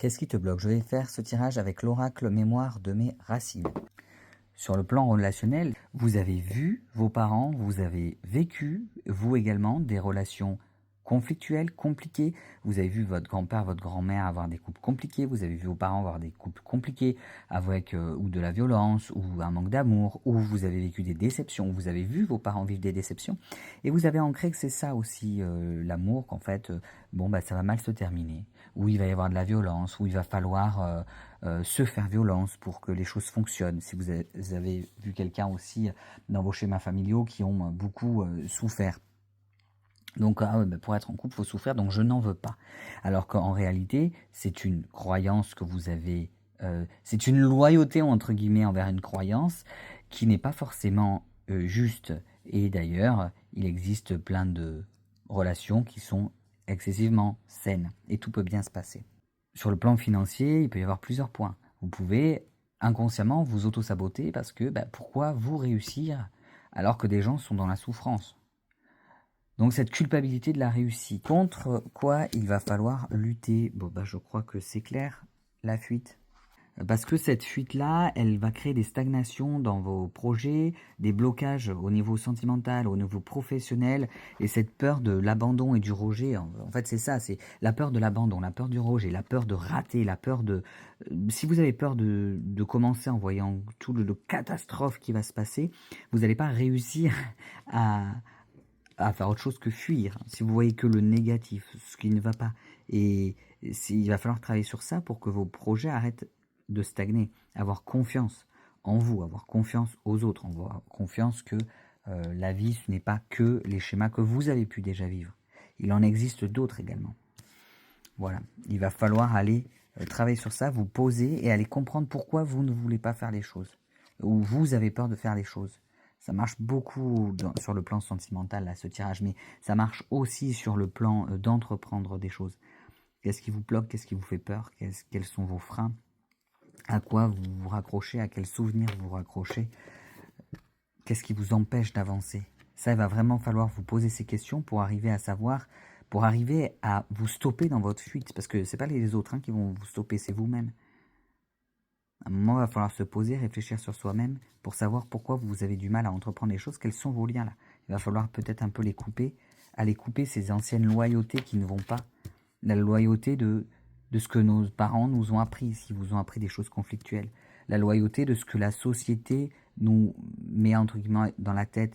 Qu'est-ce qui te bloque? Je vais faire ce tirage avec l'oracle mémoire de mes racines. Sur le plan relationnel, vous avez vu vos parents, vous avez vécu, vous également, des relations conflictuelles, compliquées. Vous avez vu votre grand-père, votre grand-mère avoir des couples compliqués. Vous avez vu vos parents avoir des couples compliqués avec ou de la violence ou un manque d'amour. Ou vous avez vécu des déceptions. Vous avez vu vos parents vivre des déceptions. Et vous avez ancré que c'est ça aussi l'amour, qu'en fait, ça va mal se terminer. Où il va y avoir de la violence, où il va falloir se faire violence pour que les choses fonctionnent. Si vous avez vu quelqu'un aussi dans vos schémas familiaux qui ont beaucoup souffert. Donc pour être en couple, il faut souffrir, donc je n'en veux pas. Alors qu'en réalité, c'est une croyance que vous avez, c'est une loyauté entre guillemets envers une croyance qui n'est pas forcément juste. Et d'ailleurs, il existe plein de relations qui sont excessivement saines et tout peut bien se passer. Sur le plan financier, il peut y avoir plusieurs points. Vous pouvez inconsciemment vous auto-saboter parce que pourquoi vous réussir alors que des gens sont dans la souffrance? Donc cette culpabilité de la réussite, contre quoi il va falloir lutter? Je crois que c'est clair, la fuite. Parce que cette fuite-là, elle va créer des stagnations dans vos projets, des blocages au niveau sentimental, au niveau professionnel, et cette peur de l'abandon et du rejet, en fait c'est ça, c'est la peur de l'abandon, la peur du rejet, la peur de rater, la peur de... Si vous avez peur de commencer en voyant tout le catastrophe qui va se passer, vous n'allez pas réussir à faire autre chose que fuir. Si vous voyez que le négatif, ce qui ne va pas, et il va falloir travailler sur ça pour que vos projets arrêtent de stagner, avoir confiance en vous, avoir confiance aux autres, avoir confiance que la vie, ce n'est pas que les schémas que vous avez pu déjà vivre. Il en existe d'autres également. Voilà, il va falloir aller travailler sur ça, vous poser et aller comprendre pourquoi vous ne voulez pas faire les choses, ou vous avez peur de faire les choses. Ça marche beaucoup sur le plan sentimental, là, ce tirage, mais ça marche aussi sur le plan d'entreprendre des choses. Qu'est-ce qui vous bloque? Qu'est-ce qui vous fait peur? Quels sont vos freins? À quoi vous vous raccrochez? À quels souvenirs vous vous raccrochez? Qu'est-ce qui vous empêche d'avancer? Ça, il va vraiment falloir vous poser ces questions pour arriver à savoir, pour arriver à vous stopper dans votre fuite. Parce que ce n'est pas les autres qui vont vous stopper, c'est vous-même. À un moment, il va falloir se poser, réfléchir sur soi-même pour savoir pourquoi vous avez du mal à entreprendre les choses, quels sont vos liens là. Il va falloir peut-être un peu les couper, aller couper ces anciennes loyautés qui ne vont pas. La loyauté de ce que nos parents nous ont appris, s'ils vous ont appris des choses conflictuelles. La loyauté de ce que la société nous met entre guillemets dans la tête,